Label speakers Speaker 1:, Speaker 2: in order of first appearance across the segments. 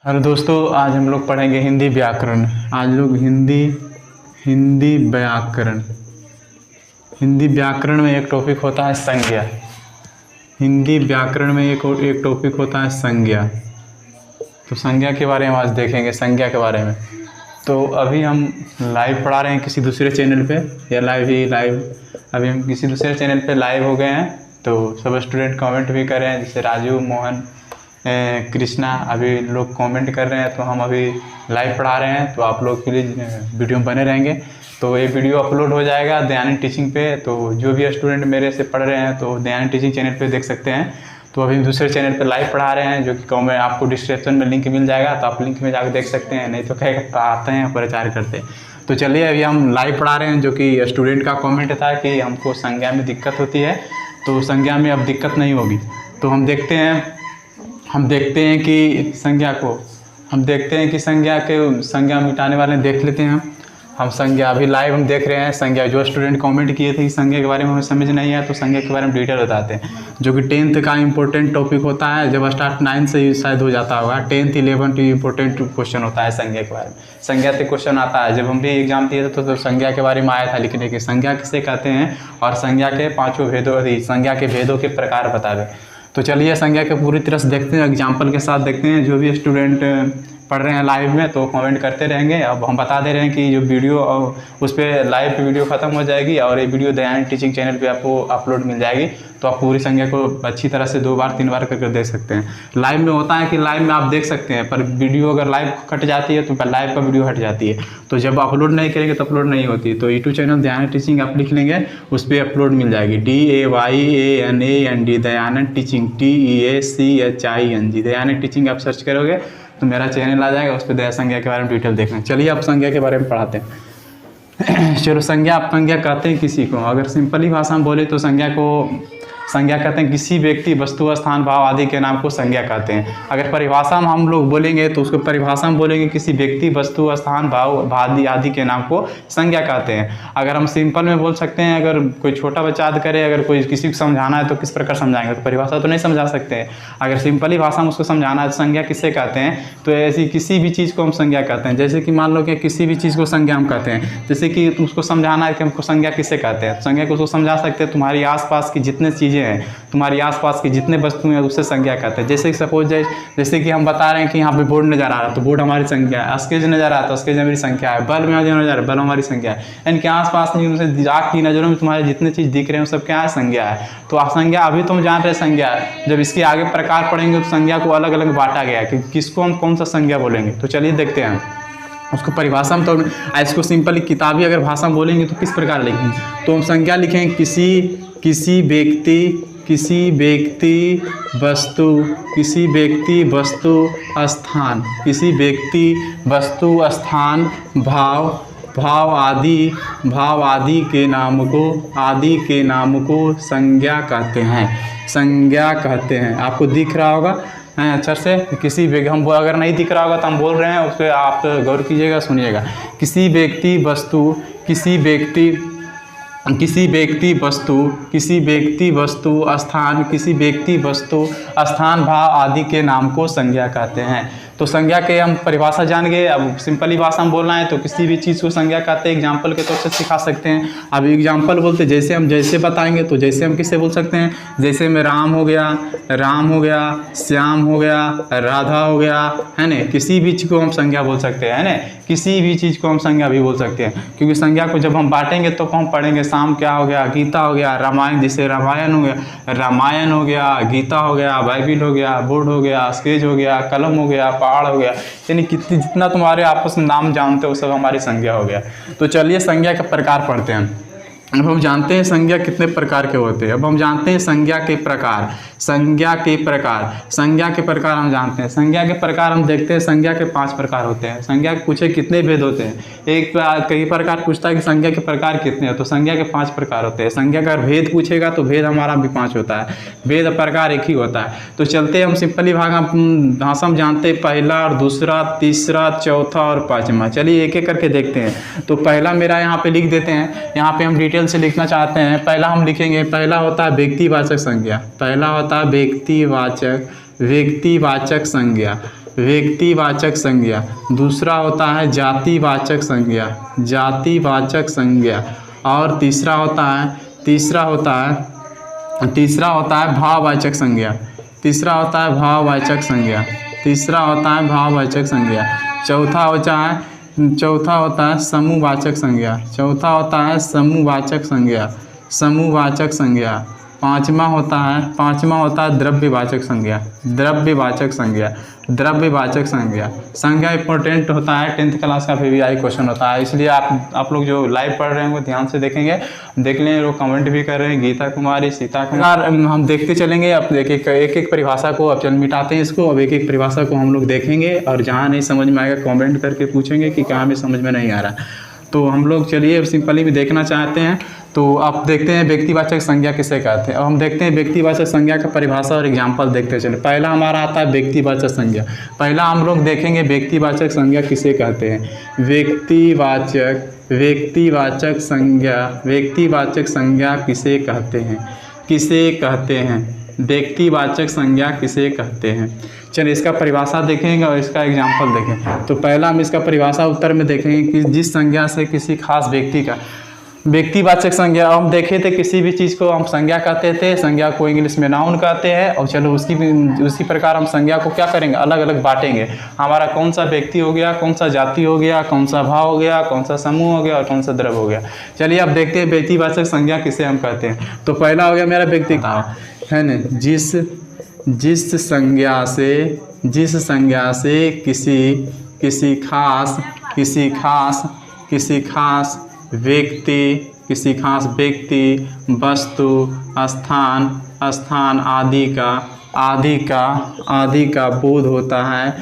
Speaker 1: Hello दोस्तों, आज हम लोग पढ़ेंगे हिंदी व्याकरण। आज लोग हिंदी व्याकरण हिंदी व्याकरण में एक टॉपिक होता है संज्ञा। हिंदी व्याकरण में एक टॉपिक होता है संज्ञा। तो संज्ञा के बारे में आज देखेंगे, संज्ञा के बारे में। तो अभी हम लाइव पढ़ा रहे हैं किसी दूसरे चैनल पे, या लाइव अभी हम किसी दूसरे चैनल पे लाइव हो गए हैं। तो सब स्टूडेंट कमेंट भी कर रहे हैं, जैसे राजू, मोहन, कृष्णा, अभी लोग कमेंट कर रहे हैं। तो हम अभी लाइव पढ़ा रहे हैं, तो आप लोग के लिए वीडियो बने रहेंगे। तो ये वीडियो अपलोड हो जाएगा दयानंद टीचिंग पे। तो जो भी स्टूडेंट मेरे से पढ़ रहे हैं तो दयानंद टीचिंग चैनल पे देख सकते हैं। तो अभी हम दूसरे चैनल पे लाइव पढ़ा रहे हैं, जो कि कमेंट आपको डिस्क्रिप्शन में लिंक मिल जाएगा, तो आप लिंक में जाकर देख सकते हैं। नहीं तो कहेगा आते हैं प्रचार करते हैं। तो चलिए अभी हम लाइव पढ़ा रहे हैं, जो कि स्टूडेंट का कॉमेंट था कि हमको संज्ञा में दिक्कत होती है। तो संज्ञा में अब दिक्कत नहीं होगी। तो हम देखते हैं कि संज्ञा मिटाने वाले देख लेते हैं। हम संज्ञा अभी लाइव हम देख रहे हैं। संज्ञा जो स्टूडेंट कमेंट किए थे कि संज्ञा के बारे में हमें समझ नहीं है, तो संज्ञा के बारे में डिटेल बताते हैं, जो कि 10th का इंपॉर्टेंट टॉपिक होता है। जब स्टार्ट 9 से ही शायद हो जाता होगा, 10th 11th इंपॉर्टेंट क्वेश्चन होता है संज्ञा के बारे में। संज्ञा से क्वेश्चन आता है। जब हम भी एग्जाम दिए थे तो संज्ञा के बारे में आया था लिखने के, संज्ञा किसे कहते हैं और संज्ञा के 5 भेदों, संज्ञा के भेदों के प्रकार बतावे। तो चलिए संज्ञा के पूरी तरह से देखते हैं, एग्जाम्पल के साथ देखते हैं। जो भी स्टूडेंट पढ़ रहे हैं लाइव में तो कमेंट करते रहेंगे। अब हम बता दे रहे हैं कि जो वीडियो उस पर लाइव पे वीडियो ख़त्म हो जाएगी और ये वीडियो दयानंद टीचिंग चैनल पे आपको अपलोड मिल जाएगी। तो आप पूरी संज्ञा को अच्छी तरह से 2 बार 3 बार करके देख सकते हैं। लाइव में होता है कि लाइव में आप देख सकते हैं, पर वीडियो अगर लाइव कट जाती है तो लाइव का वीडियो हट जाती है। तो जब अपलोड नहीं करेंगे तो अपलोड नहीं होती। तो यूट्यूब चैनल दयानंद टीचिंग आप लिख लेंगे, उस पर अपलोड मिल जाएगी। DAYANAND Dayanand teaching, TEACHING Dayanand teaching आप सर्च करोगे तो मेरा चैनल आ जाएगा, उस पर दया संज्ञा के बारे में डिटेल देखना। चलिए आप संज्ञा के बारे में पढ़ाते हैं। चलो संज्ञा, आप संज्ञा कहते हैं किसी को, अगर सिंपली भाषा में बोले तो संज्ञा कहते हैं किसी व्यक्ति, वस्तु, स्थान, भाव आदि के नाम को संज्ञा कहते हैं। अगर परिभाषा में हम लोग बोलेंगे तो उसको परिभाषा में बोलेंगे किसी व्यक्ति, वस्तु, स्थान, भाव आदि के नाम को संज्ञा कहते हैं। अगर हम सिंपल में बोल सकते हैं, अगर कोई छोटा बच्चा याद करे, अगर कोई किसी को समझाना है तो किस प्रकार समझाएंगे, तो परिभाषा तो नहीं समझा सकते हैं। अगर सिंपली भाषा में उसको समझाना है तो संज्ञा किससे कहते हैं, तो ऐसी किसी भी चीज़ को हम संज्ञा कहते हैं। जैसे कि मान लो कि किसी भी चीज़ को संज्ञा हम कहते हैं, जैसे कि उसको समझाना है कि हमको संज्ञा किससे कहते हैं। संज्ञा को उसको समझा सकते हैं, तुम्हारी आसपास की जितने चीज़ें हैं, तुम्हारी आसपास की जितने वस्तुएं हैं उससे संज्ञा कहते हैं। जैसे सपोज जैसे कि हम बता रहे हैं कि यहाँ पे बोर्ड नजर आ रहा है तो बोर्ड हमारी संख्या है, स्केच नजर आ रहा है तो स्केच हमारी संख्या है, बल्ब में नजर आ रहा है बल्ब हमारी संख्या है। यानी कि आसपास में आपकी नज़रों में तुम्हारे जितने चीज़ दिख रहे हैं वो सब क्या है, संज्ञा है। तो संज्ञा अभी तुम जान रहे संज्ञा है। जब इसके आगे प्रकार पढ़ेंगे तो संज्ञा को अलग अलग बांटा गया कि किसको हम कौन सा संज्ञा बोलेंगे। तो चलिए देखते हैं उसको परिभाषा में। तो इसको सिंपली किताबी अगर भाषा में बोलेंगे तो किस प्रकार लिखेंगे, तो हम संज्ञा लिखेंगे किसी व्यक्ति वस्तु स्थान भाव आदि के नाम को संज्ञा कहते हैं। आपको दिख रहा होगा अच्छा से, हम अगर नहीं दिख रहा होगा तो हम बोल रहे हैं, उस पर आप गौर कीजिएगा, सुनिएगा। किसी व्यक्ति वस्तु स्थान भाव आदि के नाम को संज्ञा कहते हैं। तो संज्ञा के हम परिभाषा जान गए। अब सिंपली भाषा में बोलना है तो किसी भी चीज़ को संज्ञा कहते हैं। एग्जाम्पल के तौर से सिखा सकते हैं। अब एग्जाम्पल बोलते जैसे बताएंगे तो जैसे हम किससे बोल सकते हैं, जैसे में राम हो गया, श्याम हो गया, राधा हो गया, है ना। किसी भी चीज़ को हम संज्ञा बोल सकते हैं, है ना। किसी भी चीज़ को हम संज्ञा भी बोल सकते हैं, क्योंकि संज्ञा को जब हम बांटेंगे तो हम पढ़ेंगे। शाम क्या हो गया, गीता हो गया, रामायण, जैसे रामायण हो गया, गीता हो गया, बाइबिल हो गया, बोर्ड हो गया, स्केच हो गया, कलम हो गया, पहाड़ हो गया। यानी जितना तुम्हारे आपस में नाम जानते हो सब हमारी संज्ञा हो गया। तो चलिए संज्ञा के प्रकार पढ़ते हैं। अब हम जानते हैं संज्ञा कितने प्रकार के होते हैं। अब हम जानते हैं संज्ञा के प्रकार हम जानते हैं। संज्ञा के प्रकार हम देखते हैं। संज्ञा के 5 प्रकार होते हैं। संज्ञा पूछे कितने भेद होते हैं, कई प्रकार पूछता है कि संज्ञा के प्रकार कितने हैं, तो संज्ञा के 5 प्रकार होते हैं। संज्ञा का भेद पूछेगा तो भेद हमारा भी 5 होता है, भेद प्रकार एक ही होता है। तो चलते हम सिंपली भाषा में जानते हैं, पहला और दूसरा, तीसरा, चौथा और 5वां। चलिए एक एक करके देखते हैं। तो पहला मेरा यहाँ पे लिख देते हैं। यहाँ पे हम डिटेल से लिखना चाहते हैं। पहला हम लिखेंगे, पहला होता है व्यक्तिवाचक संज्ञा। पहला होता है व्यक्तिवाचक संज्ञा। व्यक्तिवाचक संज्ञा। दूसरा होता है जातिवाचक संज्ञा, जातिवाचक संज्ञा। और तीसरा होता है भाववाचक संज्ञा, तीसरा होता है भाववाचक संज्ञा, तीसरा होता है भाववाचक संज्ञा। चौथा होता है समूहवाचक संज्ञा, चौथा होता है समूहवाचक संज्ञा, समूहवाचक संज्ञा। पांचवा होता है द्रव्यवाचक संज्ञा, द्रव्यवाचक संज्ञा, द्रव्यवाचक संज्ञा। संज्ञा इंपॉर्टेंट होता है 10th क्लास का PVI क्वेश्चन होता है, इसलिए आप लोग जो लाइव पढ़ रहे हैं वो ध्यान से देखेंगे। देख लें, लोग कमेंट भी कर रहे हैं, गीता कुमारी, सीता कुमार। हम देखते चलेंगे, अब एक एक परिभाषा को अब चल मिटाते हैं इसको। अब एक एक परिभाषा को हम लोग देखेंगे और जहाँ नहीं समझ में आएगा कमेंट करके पूछेंगे कि कहाँ में समझ में नहीं आ रहा। तो हम लोग चलिए सिंपली भी देखना चाहते हैं। तो आप देखते हैं व्यक्तिवाचक संज्ञा किसे कहते हैं। अब हम देखते हैं व्यक्तिवाचक संज्ञा का परिभाषा और एग्जाम्पल देखते चले। पहला हमारा आता है व्यक्तिवाचक संज्ञा। पहला हम लोग देखेंगे व्यक्तिवाचक संज्ञा किसे कहते हैं। व्यक्तिवाचक संज्ञा किसे कहते हैं, व्यक्तिवाचक संज्ञा किसे कहते हैं। चलिए इसका परिभाषा देखेंगे और इसका एग्जाम्पल देखें। तो पहला हम इसका परिभाषा उत्तर में देखेंगे कि जिस संज्ञा से किसी खास व्यक्ति का, व्यक्तिवाचक संज्ञा हम देखे थे, किसी भी चीज़ को हम संज्ञा कहते थे, संज्ञा को इंग्लिश में नाउन कहते हैं। और चलो उसी प्रकार हम संज्ञा को क्या करेंगे, अलग अलग बांटेंगे। हमारा कौन सा व्यक्ति हो गया, कौन सा जाति हो गया, कौन सा भाव हो गया, कौन सा समूह हो गया और कौन सा द्रव्य हो गया। चलिए अब देखते हैं व्यक्तिवाचक संज्ञा किसे हम कहते हैं। तो पहला हो गया मेरा व्यक्ति है न, जिस संज्ञा से किसी खास व्यक्ति, वस्तु, स्थान आदि का बोध होता है,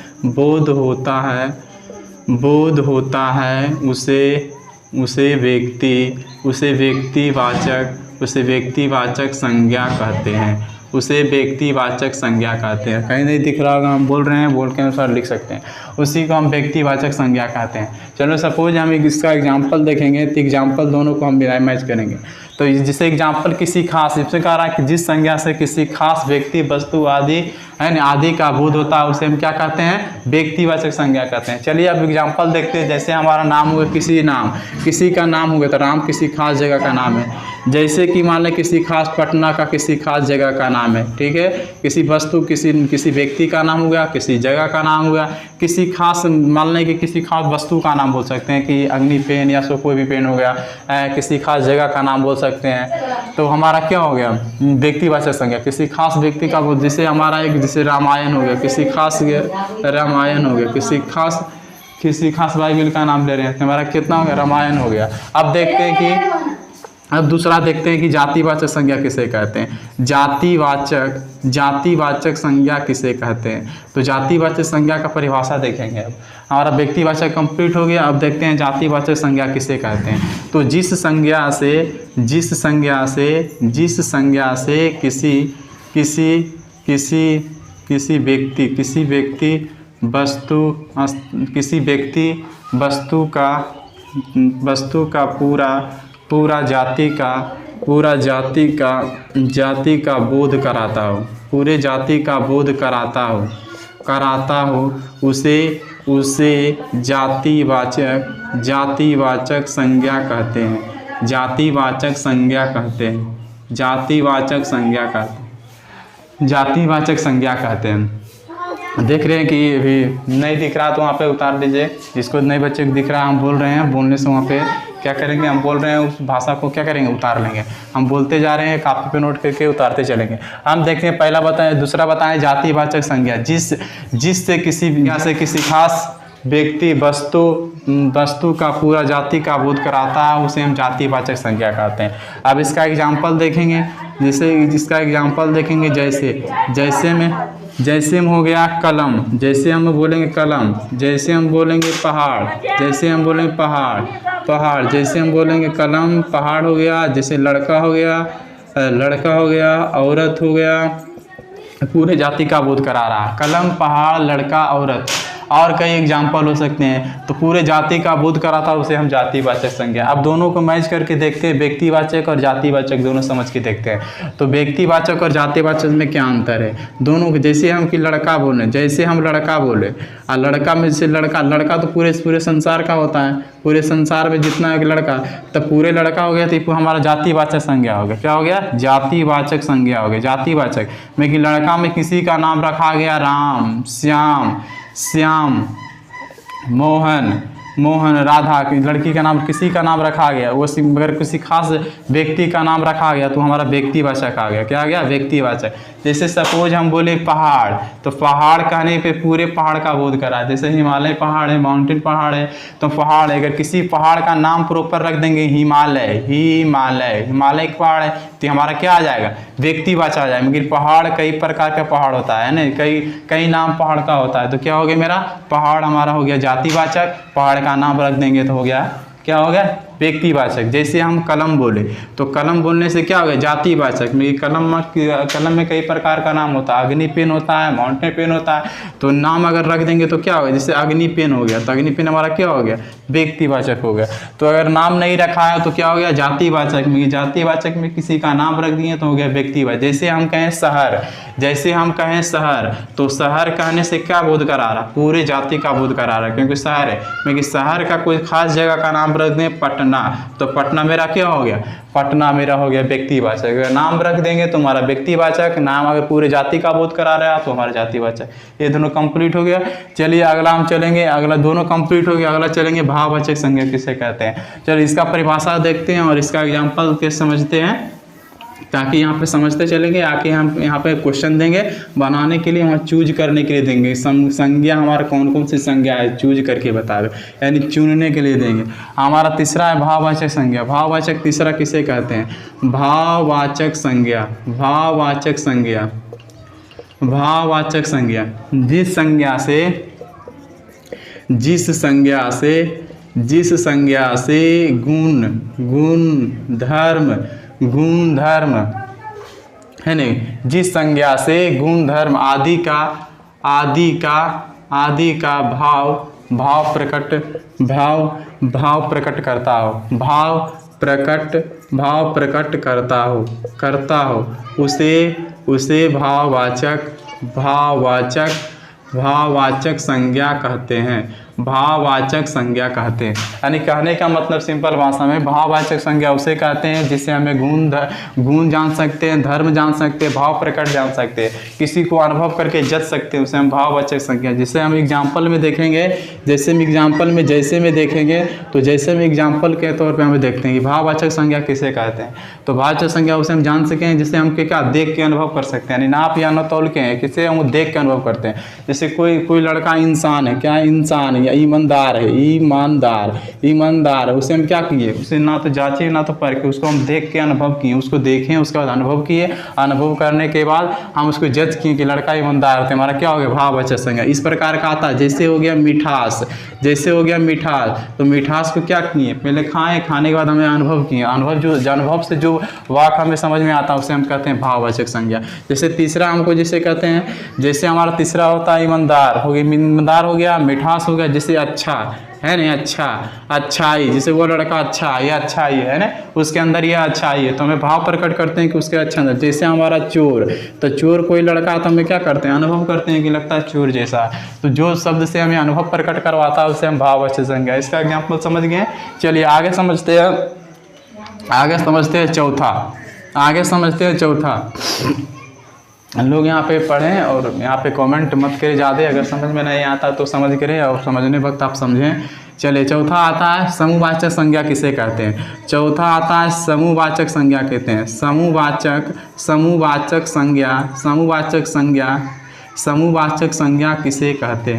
Speaker 1: उसे व्यक्तिवाचक संज्ञा कहते हैं, उसे व्यक्तिवाचक संज्ञा कहते हैं। कहीं नहीं दिख रहा होगा, हम बोल रहे हैं, बोल के अनुसार लिख सकते हैं, उसी को हम व्यक्तिवाचक संज्ञा कहते हैं। चलो सपोज हम इसका एग्जाम्पल देखेंगे, तो एग्जाम्पल दोनों को हम मैच करेंगे। तो जैसे एग्जाम्पल किसी खास, इससे कह रहा है कि जिस संज्ञा से किसी खास व्यक्ति, वस्तु आदि है ना आदि का बोध होता है, उसे हम क्या कहते हैं, व्यक्तिवाचक संज्ञा कहते हैं। चलिए अब एग्जाम्पल देखते हैं। जैसे हमारा नाम हुआ, किसी का नाम हो गया, तो राम किसी खास जगह का नाम है। जैसे कि मान लें किसी खास पटना का किसी खास जगह का नाम है, ठीक है। किसी वस्तु, किसी व्यक्ति का नाम हो गया, किसी जगह का नाम हो गया, किसी खास, मान लें कि किसी खास वस्तु का नाम बोल सकते हैं कि अग्नि पेन या सो कोई भी पेन हो गया, किसी खास जगह का नाम बोल सकते हैं। तो हमारा क्या हो गया, व्यक्तिवाचक संज्ञा, किसी खास व्यक्ति का बोल। जैसे हमारा एक जैसे रामायण हो गया, किसी खास रामायण हो गया, किसी खास बाइबल का नाम ले रहे हैं, तो हमारा कितना हो गया, रामायण हो गया। अब देखते हैं कि अब दूसरा देखते हैं कि जातिवाचक संज्ञा किसे कहते हैं। जातिवाचक संज्ञा किसे कहते हैं। तो जातिवाचक संज्ञा का परिभाषा देखेंगे। अब हमारा व्यक्तिवाचक कंप्लीट हो गया। अब देखते हैं जातिवाचक संज्ञा किसे कहते हैं। तो जिस संज्ञा से किसी व्यक्ति वस्तु का पूरा जाति का बोध कराता हो, पूरे जाति का बोध कराता हो, उसे जातिवाचक संज्ञा कहते हैं। जातिवाचक संज्ञा कहते हैं। देख रहे हैं कि अभी नहीं दिख रहा तो वहाँ पे उतार दीजिए। जिसको नए बच्चे को दिख रहा है, हम बोल रहे हैं, बोलने से वहाँ पे क्या करेंगे, हम बोल रहे हैं उस भाषा को क्या करेंगे, उतार लेंगे। हम बोलते जा रहे हैं, कापी पे नोट करके उतारते चलेंगे। हम देखते हैं, पहला बताएं, दूसरा बताएं जातिवाचक संज्ञा, जिससे किसी खास व्यक्ति, वस्तु का पूरा जाति का बोध कराता है, उसे हम जातिवाचक संज्ञा कहते हैं। अब इसका एग्जाम्पल देखेंगे। जिसका एग्जाम्पल देखेंगे, जैसे में हो गया कलम, जैसे हम बोलेंगे कलम, जैसे हम बोलेंगे पहाड़, जैसे हम बोलेंगे पहाड़, जैसे हम बोलेंगे कलम, पहाड़ हो गया। जैसे लड़का हो गया, औरत हो गया, पूरे जाति का बोध करा रहा। कलम, पहाड़, लड़का, औरत। और कई एग्जाम्पल हो सकते हैं। तो पूरे जाति का बोध कराता है उसे हम जातिवाचक संज्ञा। अब दोनों को मैच करके देखते हैं, व्यक्तिवाचक और जातिवाचक दोनों समझ के देखते हैं। तो व्यक्तिवाचक और जातिवाचक में क्या अंतर है दोनों को। जैसे हम कि लड़का बोले, जैसे हम लड़का बोले और लड़का में जैसे लड़का तो पूरे संसार का होता है, पूरे संसार में जितना एक लड़का तब पूरे लड़का हो गया, तो हमारा जातिवाचक संज्ञा हो गया। क्या हो गया? जातिवाचक संज्ञा हो गया। जातिवाचक में कि लड़का में किसी का नाम रखा गया राम, श्याम, मोहन, राधा, लड़की का नाम किसी का नाम रखा गया, वो अगर किसी खास व्यक्ति का नाम रखा गया तो हमारा व्यक्तिवाचक आ गया। क्या आ गया? व्यक्तिवाचक। जैसे सपोज हम बोले पहाड़, तो पहाड़ कहने पे पूरे पहाड़ का बोध करा। जैसे हिमालय पहाड़ है, माउंटेन पहाड़ है, तो पहाड़ है। अगर किसी पहाड़ का नाम प्रॉपर रख देंगे हिमालय का पहाड़ है, तो हमारा क्या आ जाएगा? व्यक्तिवाचक आ जाएगा। मगर पहाड़ कई प्रकार का पहाड़ होता है ना, कई नाम पहाड़ का होता है। तो क्या हो गया? मेरा पहाड़ हमारा हो गया जातिवाचक, पहाड़ का नाम रख देंगे तो हो गया, क्या हो गया? व्यक्तिवाचक। जैसे हम कलम बोले, तो कलम बोलने से क्या हो गया? जातिवाचक में कलम में कई प्रकार का नाम होता है, अग्नि पेन होता है, माउंटेन पेन होता है। तो नाम अगर रख देंगे तो क्या होगा? जैसे अग्नि पेन हो गया, तो अग्नि पेन हमारा क्या हो गया? व्यक्तिवाचक हो गया। तो अगर नाम नहीं रखा है तो क्या हो गया? जातिवाचक में। जातिवाचक में किसी का नाम रख दिए तो हो गया व्यक्तिवाचक। जैसे हम कहें शहर, तो शहर कहने से क्या बोध करा रहा? पूरे जाति का बोध करा रहा, क्योंकि शहर है। क्योंकि शहर का कोई खास जगह का नाम रख दें पटना, तो पटना मेरा क्या हो गया? पटना मेरा हो गया व्यक्तिवाचक। अगर नाम रख देंगे तो हमारा व्यक्तिवाचक, नाम अगर पूरे जाति का बोध करा रहा है तो हमारा जातिवाचक। ये दोनों कंप्लीट हो गया। चलिए अगला हम चलेंगे, अगला दोनों कंप्लीट हो गया, अगला चलेंगे भाववाचक संज्ञा किसे कहते हैं। चलिए इसका परिभाषा देखते हैं और इसका एग्जाम्पल के समझते हैं, ताकि यहाँ पे समझते चलेंगे। आके हम यहाँ पे क्वेश्चन देंगे बनाने के लिए, वहाँ चूज करने के लिए देंगे। संज्ञा हमारा कौन कौन सी संज्ञा है चूज करके बता दो, यानी चुनने के लिए देंगे। हमारा तीसरा है भाववाचक संज्ञा। भाववाचक तीसरा किसे कहते हैं? भाववाचक संज्ञा। जिस संज्ञा से गुण धर्म है नहीं, जिस संज्ञा से गुण धर्म आदि का भाव प्रकट करता हो उसे भाववाचक संज्ञा कहते हैं। भाववाचक संज्ञा कहते हैं, यानी कहने का मतलब सिंपल भाषा में भाववाचक संज्ञा उसे कहते हैं जिससे हमें गुण जान सकते हैं, धर्म जान सकते हैं, भाव प्रकट जान सकते हैं, किसी को अनुभव करके जज सकते हैं, उसे हम भाववाचक संज्ञा। जिसे हम एग्जाम्पल में देखेंगे, जैसे में देखेंगे तो जैसे में एग्जाम्पल के तौर पर हमें देखते हैं कि भाववाचक संज्ञा किसे कहते हैं। तो भाववाचक संज्ञा उसे हम जान सकें जिससे हम क्या देख के अनुभव कर सकते हैं, यानी नाप या न तौल के हैं, किसे हम देख के अनुभव करते हैं। जैसे कोई लड़का इंसान है, क्या इंसान है, या ईमानदार है, ईमानदार, उसे हम क्या किए? उसे ना तो जांचे ना तो परखे, उसको हम देख के अनुभव किए, उसको देखें उसके बाद अनुभव किए, अनुभव करने के बाद हम उसको जज किए कि लड़का ईमानदार है, हमारा क्या हो गया? भाववाचक संज्ञा। इस प्रकार का आता है। जैसे हो गया मिठास, तो मिठास को क्या किए? पहले खाने के बाद हमें अनुभव किए, अनुभव से जो वाक हमें समझ में आता है उसे हम कहते हैं भाववाचक संज्ञा। जैसे तीसरा हमको जिसे कहते हैं, जैसे हमारा तीसरा होता है ईमानदार हो गया, मिठास हो गया, जैसे अच्छा है नहीं, अच्छाई, जैसे वो लड़का अच्छाई है ना, उसके अंदर ये अच्छाई है, तो हमें भाव प्रकट करते हैं कि उसके अच्छा अंदर। जैसे हमारा चोर, तो चोर कोई लड़का तो हमें क्या करते हैं? अनुभव करते हैं कि लगता है चोर जैसा। तो जो शब्द से हमें अनुभव प्रकट करवाता है उसे हम भाववाचक संज्ञा। इसका एग्जाम्पल समझ गए। चलिए आगे समझते हैं चौथा। लोग यहाँ पे पढ़ें और यहाँ पे कमेंट मत करें ज़्यादा, अगर समझ में नहीं आता तो समझ करें और समझने वक्त आप समझें। चलिए चौथा आता है समूहवाचक संज्ञा किसे कहते हैं। समूहवाचक संज्ञा कहते हैं। समूहवाचक संज्ञा किसे कहते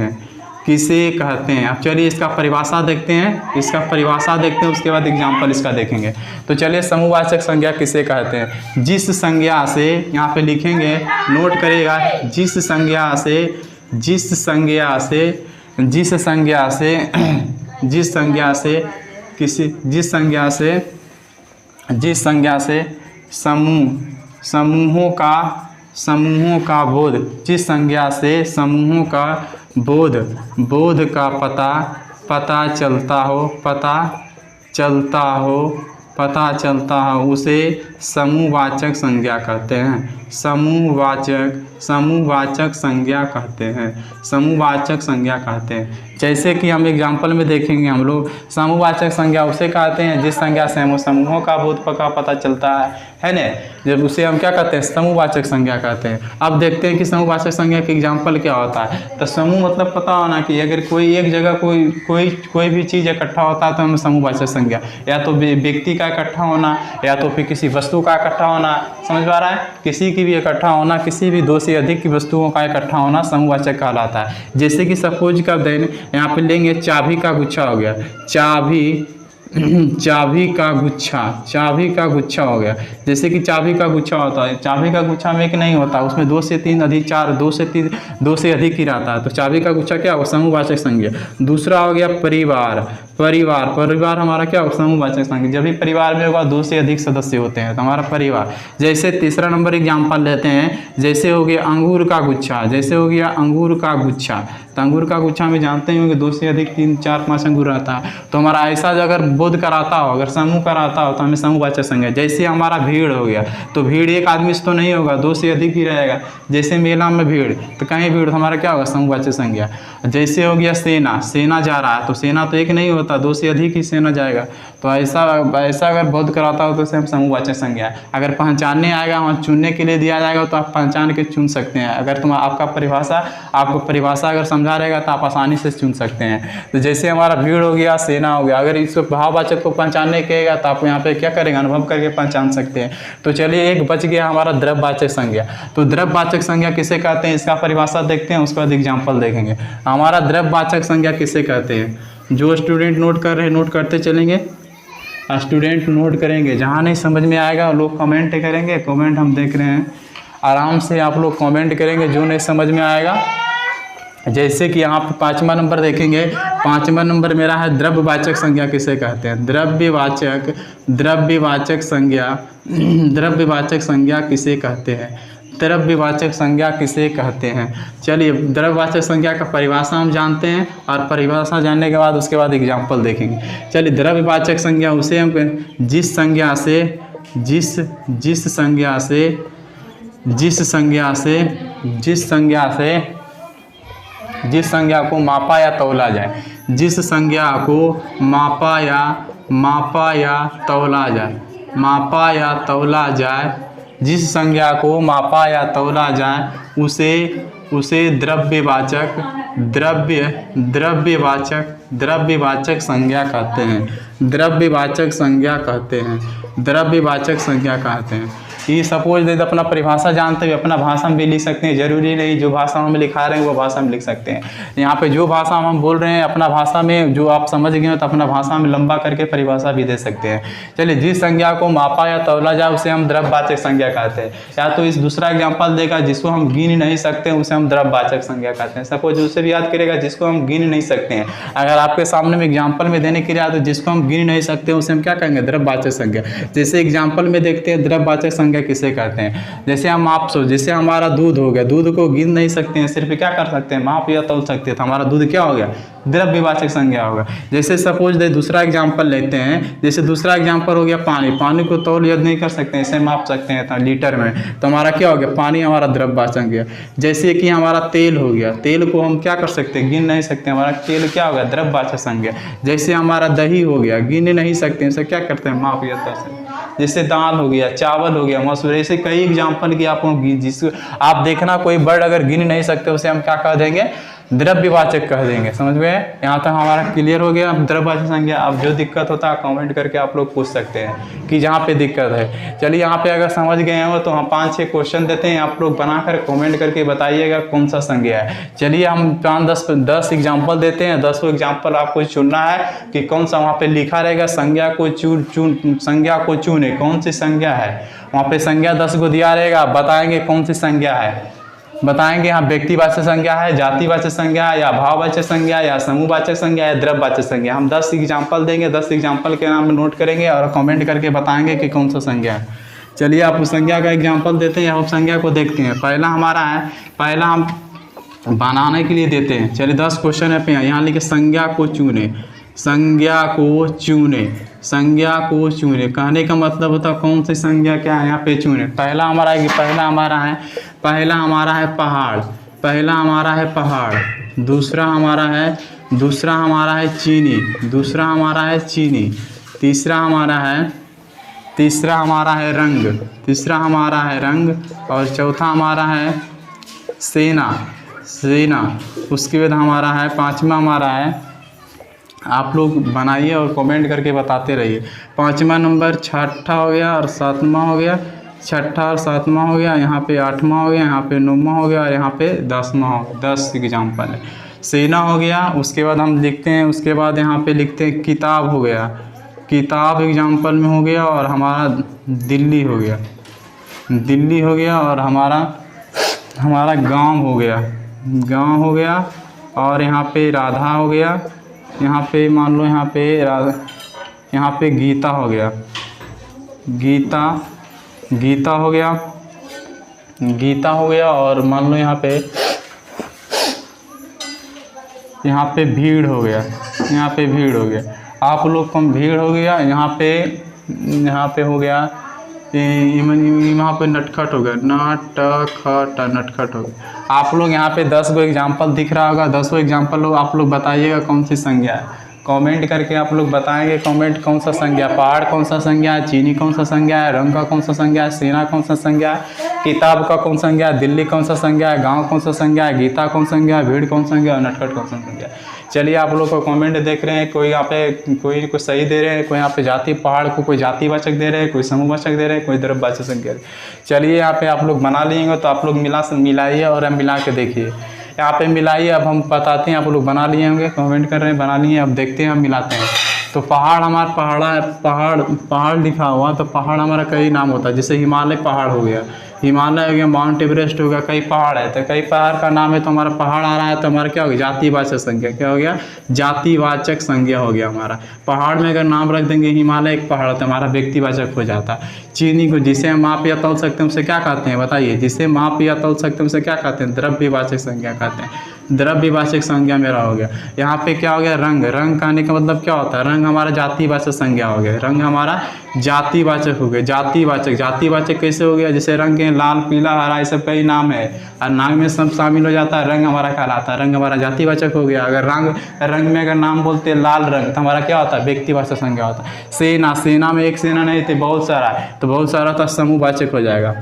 Speaker 1: हैं। अब चलिए इसका परिभाषा देखते हैं, उसके बाद एग्जाम्पल इसका देखेंगे। तो चलिए समूहवाचक संज्ञा किसे कहते हैं। जिस संज्ञा से, यहाँ पे लिखेंगे, नोट करेगा, जिस संज्ञा से समूहों का बोध, जिस संज्ञा से समूहों का बोध, बोध का पता, पता चलता हो, पता चलता हो, पता चलता हो, उसे समूहवाचक संज्ञा कहते हैं। समूहवाचक, समूहवाचक संज्ञा कहते हैं, समूहवाचक संज्ञा कहते हैं। जैसे कि हम एग्जाम्पल में देखेंगे हम लोग, समूहवाचक संज्ञा उसे कहते हैं जिस संज्ञा से हमें समूहों का बोध का पता चलता है ना, जब उसे हम क्या कहते हैं, समूहवाचक संज्ञा कहते हैं। अब देखते हैं कि समूहवाचक संज्ञा का एग्जाम्पल क्या होता है। तो समूह मतलब पता होना कि अगर कोई एक जगह कोई भी चीज़ इकट्ठा होता है तो हमें समूहवाचक संज्ञा, या तो व्यक्ति का इकट्ठा होना या तो फिर किसी वस्तु का इकट्ठा होना, समझ पा रहा है, किसी की भी इकट्ठा होना, किसी भी 2 से अधिक की वस्तुओं का इकट्ठा होना समूहवाचक कहलाता है। जैसे कि सपोज कर दें यहाँ पे लेंगे चाबी का गुच्छा हो गया, चाबी का गुच्छा, चाबी का गुच्छा हो गया। जैसे कि चाबी का गुच्छा होता है, चाबी का गुच्छा में एक नहीं होता, उसमें 2 से 3 अधिक, 4 2 से अधिक ही रहता है। तो चाबी का गुच्छा क्या होगा, समूहवाचक संज्ञा। दूसरा हो गया परिवार, परिवार, परिवार हमारा क्या होगा, समूहवाचक संज्ञा। जब भी परिवार में होगा 2 से अधिक सदस्य होते हैं तो हमारा परिवार। जैसे तीसरा नंबर एग्जाम्पल लेते हैं, जैसे हो गया अंगूर का गुच्छा, जैसे हो गया अंगूर का गुच्छा। तो अंगूर का गुच्छा में जानते हैं कि 2 से अधिक 3, 4, 5 अंगूर रहता है। तो हमारा ऐसा अगर बोध कराता हो, अगर समूह कराता हो तो हमें समूहवाचक संज्ञा। जैसे हमारा भीड़ हो गया, तो भीड़ एक आदमी से तो नहीं होगा, 2 से अधिक ही रहेगा। जैसे मेला में भीड़, तो कहीं भीड़, हमारा क्या होगा, समूहवाचक संज्ञा। जैसे हो गया सेना, सेना जा रहा है, तो सेना तो एक नहीं होता, 2 से अधिक ही सेना जाएगा। तो ऐसा अगर बोध कराता हो तो उसे हम समूहवाचक संज्ञा। अगर पहचानने आएगा, वहाँ चुनने के लिए दिया जाएगा तो आप पहचान के चुन सकते हैं। अगर आपको परिभाषा अगर समझा रहेगा तो आप आसानी से चुन सकते हैं। तो जैसे हमारा भीड़ हो गया, सेना हो गया, अगर इसको भाववाचक को पहचानने कहेगा तो आप यहाँ पे क्या करेंगे, अनुभव करके पहचान सकते हैं। तो चलिए एक बच गया हमारा द्रव्यवाचक संज्ञा। तो द्रव्यवाचक संज्ञा किसे कहते हैं, इसका परिभाषा देखते हैं, उसके बाद एग्जाम्पल देखेंगे। हमारा द्रव्यवाचक संज्ञा किसे कहते हैं, जो स्टूडेंट नोट कर रहे हैं नोट करते चलेंगे, स्टूडेंट नोट करेंगे। जहाँ नहीं समझ में आएगा लोग कमेंट करेंगे, कमेंट हम देख रहे हैं, आराम से आप लोग कमेंट करेंगे जो नहीं समझ में आएगा। जैसे कि यहाँ पे 5वां नंबर देखेंगे, 5वां नंबर मेरा है द्रव्यवाचक संज्ञा किसे कहते हैं, द्रव्यवाचक संज्ञा, द्रव्यवाचक संज्ञा किसे कहते हैं, द्रव्यवाचक संज्ञा किसे कहते हैं। चलिए द्रव्यवाचक संज्ञा का परिभाषा हम जानते हैं, और परिभाषा जानने के बाद उसके बाद एग्जाम्पल देखेंगे। चलिए द्रव्यवाचक संज्ञा उसे हम जिस संज्ञा को मापा या तौला जाए, जिस संज्ञा को मापा या तौला जाए, मापा या तौला जाए, जिस संज्ञा को मापा या तौला जाए उसे द्रव्यवाचक संज्ञा कहते हैं, द्रव्यवाचक संज्ञा कहते हैं, द्रव्यवाचक संज्ञा कहते हैं। ये सपोज दे अपना परिभाषा जानते हुए अपना भाषा में भी लिख सकते हैं, जरूरी नहीं जो भाषा में लिखा रहे हैं वो भाषा में लिख सकते हैं। यहाँ पे जो भाषा हम बोल रहे हैं अपना भाषा में जो आप समझ गए हो तो अपना भाषा में लंबा करके परिभाषा भी दे सकते हैं। चलिए जिस संज्ञा को मापा या तौला जाए उसे हम द्रव्यवाचक संज्ञा कहते हैं। या तो इस दूसरा एग्जाम्पल देगा जिसको हम गिन नहीं सकते उसे हम द्रव्यवाचक संज्ञा कहते हैं। सपोज उसे भी याद करेगा जिसको हम गिन नहीं सकते हैं। अगर आपके सामने में एग्जाम्पल में देने के लिए आया तो जिसको हम गिन नहीं सकते उसे हम क्या कहेंगे, द्रव्यवाचक संज्ञा। जैसे एग्जाम्पल में देखते हैं द्रव्यवाचक संज्ञा किसे कहते हैं। जैसे हम जैसे हमारा दूध हो गया, दूध को गिन नहीं सकते हैं, सिर्फ क्या कर सकते हैं, माप या तौल सकते हैं, तो हमारा दूध क्या हो गया, द्रव्यवाचक संज्ञा होगा। जैसे सपोज दे दूसरा एग्जाम्पल लेते हैं, जैसे दूसरा एग्जाम्पल हो गया पानी, पानी को तौल याद नहीं कर सकते हैं, इसे माप सकते हैं तो लीटर में, तो हमारा क्या हो गया, पानी हमारा द्रव्यवाचक संज्ञा। जैसे कि हमारा तेल हो गया, तेल को हम क्या कर सकते हैं, गिन नहीं सकते, हमारा तेल क्या होगा, द्रव्यवाचक संज्ञा। जैसे हमारा दही हो गया, गिन नहीं सकते हैं, इसे क्या करते हैं, माप या तौल। जैसे दाल हो गया, चावल हो गया, मसूर, ऐसे कई एग्जाम्पल की आपको जिसको आप देखना कोई वर्ड अगर गिन नहीं सकते उसे हम क्या कह देंगे, द्रव्यवाचक कह देंगे। समझ में? यहाँ तक हमारा क्लियर हो गया द्रव्यवाचक संज्ञा। अब जो दिक्कत होता है कमेंट करके आप लोग पूछ सकते हैं कि जहाँ पे दिक्कत है। चलिए यहाँ पे अगर समझ गए हो तो हम 5-6 क्वेश्चन देते हैं, आप लोग बनाकर कमेंट करके बताइएगा कौन सा संज्ञा है। चलिए हम 5-10 एग्जाम्पल देते हैं, 10 एग्जाम्पल आपको चुनना है कि कौन सा वहाँ पे लिखा रहेगा, संज्ञा को चुने कौन सी संज्ञा है। वहाँ पे संज्ञा 10 को दिया रहेगा, बताएंगे कौन सी संज्ञा है, बताएंगे यहाँ व्यक्तिवाचक संज्ञा है, जातिवाचक संज्ञा है, या भाववाचक संज्ञा, या समूहवाचक संज्ञा, या द्रव्यवाचक संज्ञा। हम 10 एग्जाम्पल देंगे, 10 एग्जाम्पल के नाम नोट करेंगे और कमेंट करके बताएंगे कि कौन सा संज्ञा है। चलिए आप उस संज्ञा का एग्जाम्पल देते हैं, हम संज्ञा को देखते हैं। पहला हमारा है, पहला हम बनाने के लिए देते हैं। चलिए 10 क्वेश्चन है पे यहाँ लिखे संज्ञा को चुने, संज्ञा को चुने, संज्ञा को चुने। कहने का मतलब होता है कौन सी संज्ञा क्या है यहाँ पे चुने। पहला हमारा है पहला हमारा है पहाड़, पहला हमारा है पहाड़। दूसरा हमारा है चीनी, दूसरा हमारा है चीनी। तीसरा हमारा है रंग, तीसरा हमारा है रंग। और चौथा हमारा है सेना, सेना। उसके बाद हमारा है पाँचवा हमारा है, आप लोग बनाइए और कमेंट करके बताते रहिए। पाँचवा नंबर, छठा हो गया और सातवां हो गया, छठा और सातवां हो गया, यहाँ पे आठवां हो गया, यहाँ पे नौवां हो गया और यहाँ पे 10वां हो गया। 10 एग्जाम्पल है। सेना हो गया। उसके बाद हम लिखते हैं, उसके बाद यहाँ पे लिखते हैं किताब हो गया, किताब एग्जाम्पल में हो गया। और हमारा दिल्ली हो गया, दिल्ली हो गया। और हमारा गांव हो गया, गांव हो गया। और यहाँ पे राधा हो गया, यहाँ पे मान लो यहाँ पे राधा, यहाँ पे गीता हो गया, गीता, गीता हो गया, गीता हो गया। और मान लो यहाँ पे भीड़ हो गया, यहाँ पे भीड़ हो गया। आप लोग कम भीड़ हो गया। यहाँ पे हो गया, यहाँ पे नटखट हो गया, नटखट हो गया। आप लोग यहाँ पे 10 गो एग्जाम्पल दिख रहा होगा, 10 एग्जाम्पल आप लोग बताइएगा कौन सी संज्ञा है। कमेंट करके आप लोग बताएंगे कमेंट कौन सा संज्ञा, पहाड़ कौन सा संज्ञा है, चीनी कौन सा संज्ञा है, रंग का कौन सा संज्ञा है, सेना कौन सा संज्ञा है, किताब का कौन सा संज्ञा है, दिल्ली कौन सा संज्ञा है, गांव कौन सा संज्ञा है, गीता कौन सा संज्ञा है, भीड़ कौन सा संज्ञा है, नटखट कौन सा संज्ञा है। चलिए आप लोग को कमेंट देख रहे हैं, कोई यहाँ पे कोई सही दे रहे हैं, कोई यहाँ पे जाति पहाड़ को कोई जातिवाचक दे रहे हैं, कोई समूहवाचक दे रहे हैं, कोई द्रव्यवाचक दे रहे हैं। चलिए यहाँ पे आप लोग बना लेंगे तो आप लोग मिलाइए और हम मिला के देखिए। यहाँ पे मिलाइए, अब हम बताते हैं, आप लोग बना लिए होंगे, कमेंट कर रहे हैं बना लिए, अब देखते हैं हम मिलाते हैं। तो पहाड़ हमारा पहाड़ लिखा हुआ, तो पहाड़ हमारा कई नाम होता है। जैसे हिमालय पहाड़ हो गया, हिमालय हो गया, माउंट एवरेस्ट हो गया, कई पहाड़ है। तो कई पहाड़ का नाम है तो हमारा पहाड़ आ रहा है, तो हमारा क्या हो गया, जातिवाचक संज्ञा। क्या हो गया, जातिवाचक संज्ञा हो गया हमारा। पहाड़ में अगर नाम रख देंगे हिमालय एक पहाड़, तो हमारा व्यक्तिवाचक हो जाता है। चीनी को जिसे हम माप या तौल सकते हैं उसे क्या कहते हैं बताइए, जिसे माप या तौल सकते हैं उसे क्या कहते हैं, द्रव्यवाचक संज्ञा कहते हैं। द्रव्यवाचक संज्ञा मेरा हो गया। यहाँ पे क्या हो गया, रंग, रंग कहने का मतलब क्या होता है, रंग हमारा जातिवाचक संज्ञा हो गया, रंग हमारा जातिवाचक हो गया। जातिवाचक कैसे हो गया, जैसे रंग के लाल पीला हरा ये सब कई नाम है और नाम में सब शामिल हो जाता है, रंग हमारा कहलाता है, रंग हमारा जातिवाचक हो गया। अगर रंग में अगर नाम बोलते हैं लाल रंग, तो हमारा क्या होता है, व्यक्तिवाचक संज्ञा होता है। सेना, सेना में एक सेना नहीं थे, बहुत सारा है, तो बहुत सारा तो समूहवाचक हो जाएगा।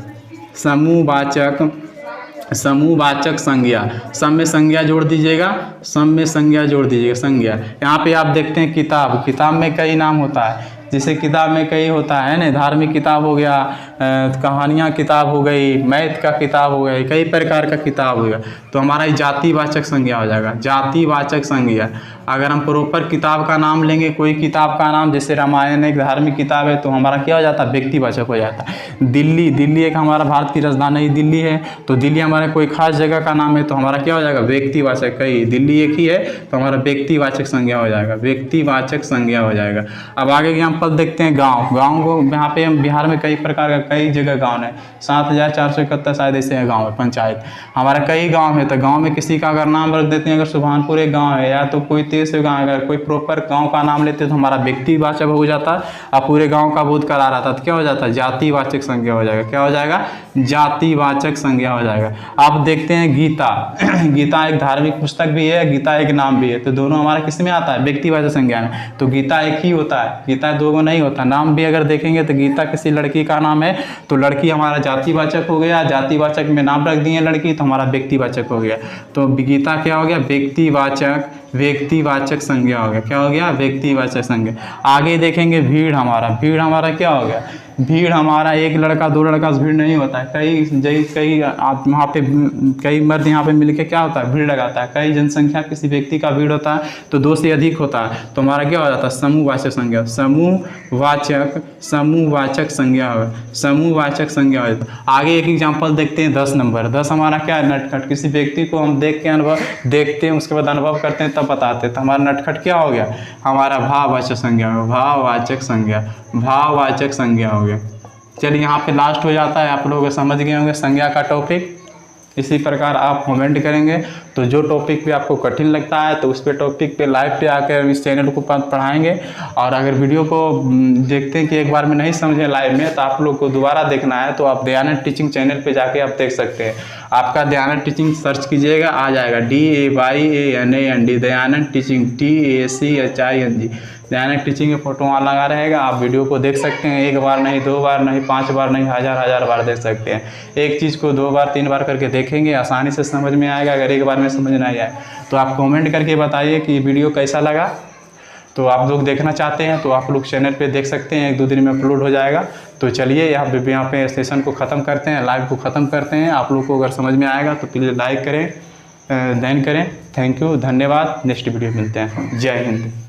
Speaker 1: समूहवाचक संज्ञा, सम में संज्ञा जोड़ दीजिएगा, सम में संज्ञा जोड़ दीजिएगा, संज्ञा। यहाँ पे आप देखते हैं किताब, किताब में कई नाम होता है, जैसे किताब में कई होता है ना, धार्मिक किताब हो गया, कहानियाँ किताब हो गई, मैथ का किताब हो गई, कई प्रकार का किताब हो गया। तो हमारा ये जातिवाचक संज्ञा हो जाएगा, जातिवाचक संज्ञा। अगर हम प्रॉपर किताब का नाम लेंगे, कोई किताब का नाम जैसे रामायण एक धार्मिक किताब है, तो हमारा क्या हो जाता है, व्यक्तिवाचक हो जाता है। दिल्ली, दिल्ली एक हमारा भारत की राजधानी दिल्ली है, तो दिल्ली हमारे कोई खास जगह का नाम है, तो हमारा क्या हो जाएगा, व्यक्तिवाचक। कई दिल्ली एक ही है तो हमारा व्यक्तिवाचक संज्ञा हो जाएगा, व्यक्तिवाचक संज्ञा हो जाएगा। अब आगे एग्जाम्पल देखते हैं गाँव। गाँव को यहाँ पे हम बिहार में कई प्रकार का कई जगह गाँव है, 7471 शायद ऐसे गाँव है, पंचायत हमारा कई गाँव है। तो गाँव में किसी का अगर नाम रख देते हैं, अगर सुभानपुर एक गाँव है या तो कोई से गाँव, अगर कोई प्रॉपर गांव का नाम लेते तो हमारा व्यक्तिवाचक हो जाता है और पूरे गांव का बोध करा रहा था, तो क्या हो जाता है, जातिवाचक संज्ञा हो जाएगा। क्या हो जाएगा, जातिवाचक संज्ञा हो जाएगा। आप देखते हैं गीता, गीता एक धार्मिक पुस्तक भी है, गीता एक नाम भी है, तो दोनों हमारा किस में आता है, व्यक्तिवाचक संज्ञा में। तो गीता एक ही होता है, गीता दो गो नहीं होता। नाम भी अगर देखेंगे तो गीता किसी लड़की का नाम है, तो लड़की हमारा जातिवाचक हो गया, जातिवाचक में नाम रख दिए लड़की, तो हमारा व्यक्तिवाचक हो गया। तो गीता क्या हो गया, व्यक्तिवाचक, व्यक्तिवाचक संज्ञा हो गया। क्या हो गया, व्यक्तिवाचक संज्ञा। आगे देखेंगे भीड़ हमारा, भीड़ हमारा क्या हो गया, भीड़ हमारा एक लड़का दो लड़का से भीड़ नहीं होता है, कई वहाँ पे कई मर्द यहाँ पे मिलके क्या होता है, भीड़ लगाता है। कई जनसंख्या किसी व्यक्ति का भीड़ होता है तो 2 से अधिक होता है, तो हमारा क्या हो जाता है, समूहवाचक संज्ञा। समूहवाचक संज्ञा हो, समूहवाचक संज्ञा हो जाता है। आगे एक एग्जाम्पल देखते हैं 10 नंबर। 10 हमारा क्या है, नटखट। किसी व्यक्ति को हम देखते हैं उसके बाद अनुभव करते हैं तब बताते हैं, तो हमारा नटखट क्या हो गया, हमारा भाववाचक संज्ञा हो, भाववाचक संज्ञा, भाववाचक संज्ञा हो गया। चलिए यहाँ पे लास्ट हो जाता है, आप लोग समझ गए होंगे संज्ञा का टॉपिक। इसी प्रकार आप कमेंट करेंगे तो तो जो टॉपिक पे आपको कठिन लगता है तो उस पे टॉपिक पे लाइव पे आकर इस चैनल को पढ़ाएंगे। और अगर वीडियो को देखते हैं कि एक बार में नहीं समझे लाइव में, तो आप लोग को दोबारा देखना है तो आप दयानंद टीचिंग चैनल पे जाके आप देख सकते हैं। आपका दयानंद टीचिंग सर्च कीजिएगा, आ जाएगा DAYANAND Dayanand teaching TACHING। Dayanand teaching के फोटो वहाँ लगा रहेगा, आप वीडियो को देख सकते हैं। एक बार नहीं, 2 बार नहीं, 5 बार नहीं, हज़ार बार देख सकते हैं। एक चीज़ को 2 बार 3 बार करके देखेंगे, आसानी से समझ में आएगा। अगर एक बार में समझ नहीं आए तो आप कमेंट करके बताइए कि वीडियो कैसा लगा। तो आप लोग देखना चाहते हैं तो आप लोग चैनल पे देख सकते हैं, 1-2 दिन में अपलोड हो जाएगा। तो चलिए यहाँ पे सेशन को ख़त्म करते हैं, लाइव को ख़त्म करते हैं। आप लोग को अगर समझ में आएगा तो प्लीज़ लाइक करें, देन करें। थैंक यू, धन्यवाद। नेक्स्ट वीडियो मिलते हैं। जय हिंद।